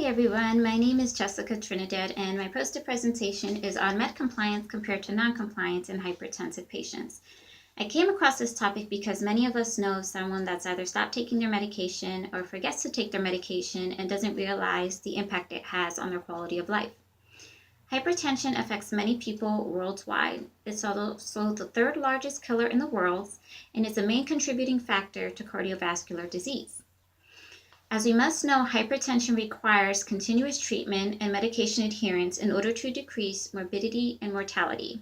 Hi everyone, my name is Jessica Trinidad and my poster presentation is on med compliance compared to non-compliance in hypertensive patients. I came across this topic because many of us know someone that's either stopped taking their medication or forgets to take their medication and doesn't realize the impact it has on their quality of life. Hypertension affects many people worldwide. It's also the third largest killer in the world and is a main contributing factor to cardiovascular disease. As we must know, hypertension requires continuous treatment and medication adherence in order to decrease morbidity and mortality.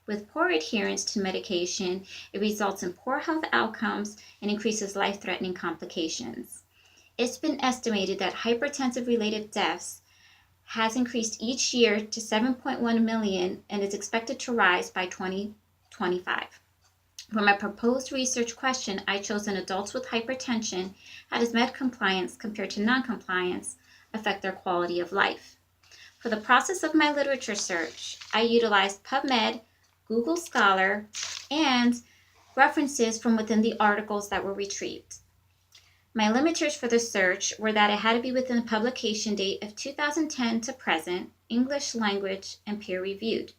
With poor adherence to medication, it results in poor health outcomes and increases life-threatening complications. It's been estimated that hypertensive-related deaths has increased each year to 7.1 million and is expected to rise by 2025. For my proposed research question, I chose in adults with hypertension, how does med compliance compared to non-compliance affect their quality of life? For the process of my literature search, I utilized PubMed, Google Scholar, and references from within the articles that were retrieved. My limiters for the search were that it had to be within the publication date of 2010 to present, English language, and peer-reviewed.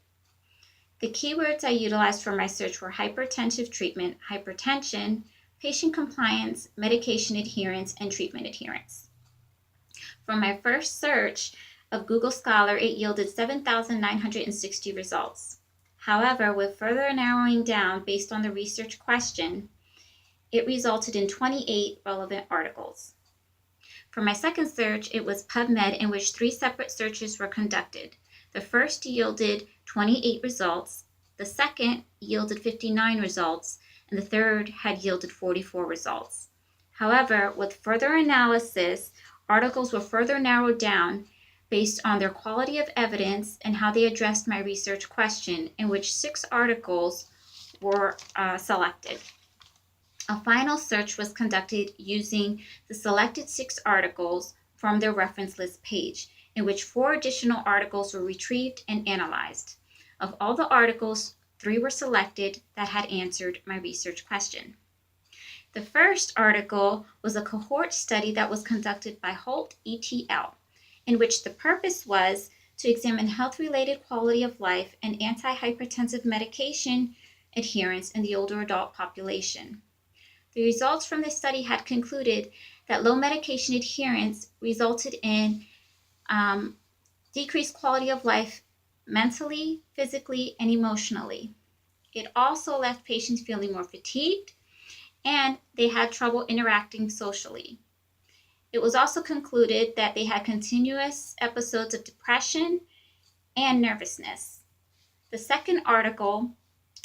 The keywords I utilized for my search were hypertensive treatment, hypertension, patient compliance, medication adherence, and treatment adherence. From my first search of Google Scholar, it yielded 7,960 results. However, with further narrowing down based on the research question, it resulted in 28 relevant articles. For my second search, it was PubMed, in which 3 separate searches were conducted. The first yielded 28 results, the second yielded 59 results, and the third had yielded 44 results. However, with further analysis, articles were further narrowed down based on their quality of evidence and how they addressed my research question, in which 6 articles were selected. A final search was conducted using the selected 6 articles from their reference list page, in which 4 additional articles were retrieved and analyzed. Of all the articles, 3 were selected that had answered my research question. The first article was a cohort study that was conducted by Holt et al., in which the purpose was to examine health-related quality of life and antihypertensive medication adherence in the older adult population. The results from this study had concluded that low medication adherence resulted in decreased quality of life mentally, physically, and emotionally. It also left patients feeling more fatigued, and they had trouble interacting socially. It was also concluded that they had continuous episodes of depression and nervousness. The second article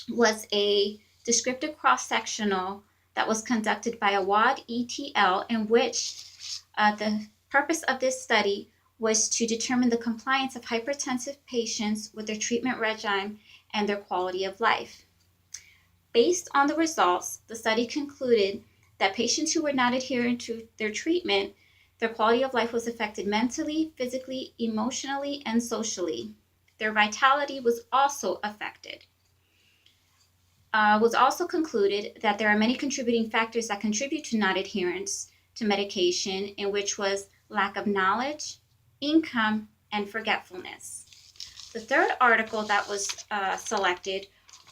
was a descriptive cross-sectional that was conducted by Awad et al., in which the purpose of this study was to determine the compliance of hypertensive patients with their treatment regimen and their quality of life. Based on the results, the study concluded that patients who were not adhering to their treatment, their quality of life was affected mentally, physically, emotionally, and socially. Their vitality was also affected. Was also concluded that there are many contributing factors that contribute to non-adherence to medication, in which was lack of knowledge, income, and forgetfulness. The third article that was selected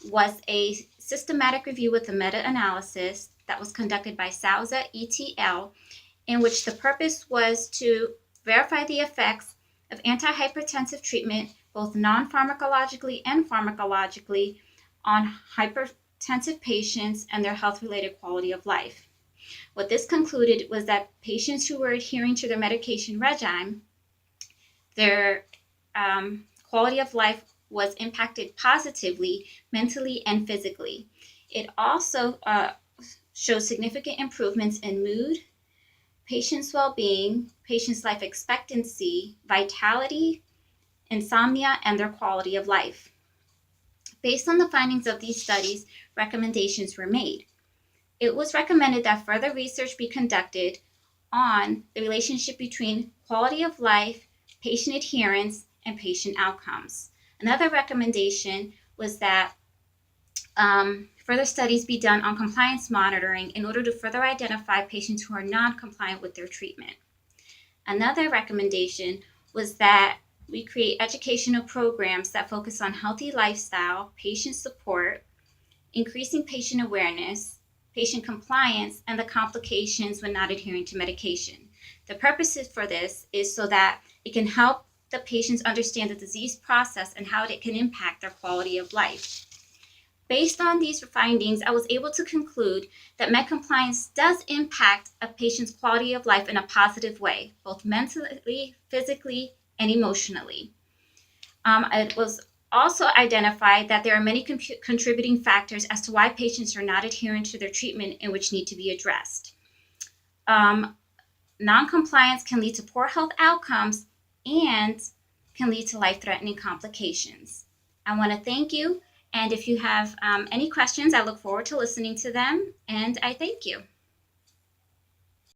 was a systematic review with a meta-analysis that was conducted by Souza et al., in which the purpose was to verify the effects of antihypertensive treatment, both non-pharmacologically and pharmacologically, on hypertensive patients and their health-related quality of life. What this concluded was that patients who were adhering to their medication regimen, their quality of life was impacted positively, mentally and physically. It also shows significant improvements in mood, patients' well-being, patients' life expectancy, vitality, insomnia, and their quality of life. Based on the findings of these studies, recommendations were made. It was recommended that further research be conducted on the relationship between quality of life, patient adherence, and patient outcomes. Another recommendation was that further studies be done on compliance monitoring in order to further identify patients who are non-compliant with their treatment. Another recommendation was that we create educational programs that focus on healthy lifestyle, patient support, increasing patient awareness, patient compliance, and the complications when not adhering to medication. The purposes for this is so that it can help the patients understand the disease process and how it can impact their quality of life. Based on these findings, I was able to conclude that med compliance does impact a patient's quality of life in a positive way, both mentally, physically, and emotionally. It was also identified that there are many contributing factors as to why patients are not adhering to their treatment and which need to be addressed. Non-compliance can lead to poor health outcomes and can lead to life-threatening complications. I want to thank you, and if you have any questions, I look forward to listening to them, and I thank you.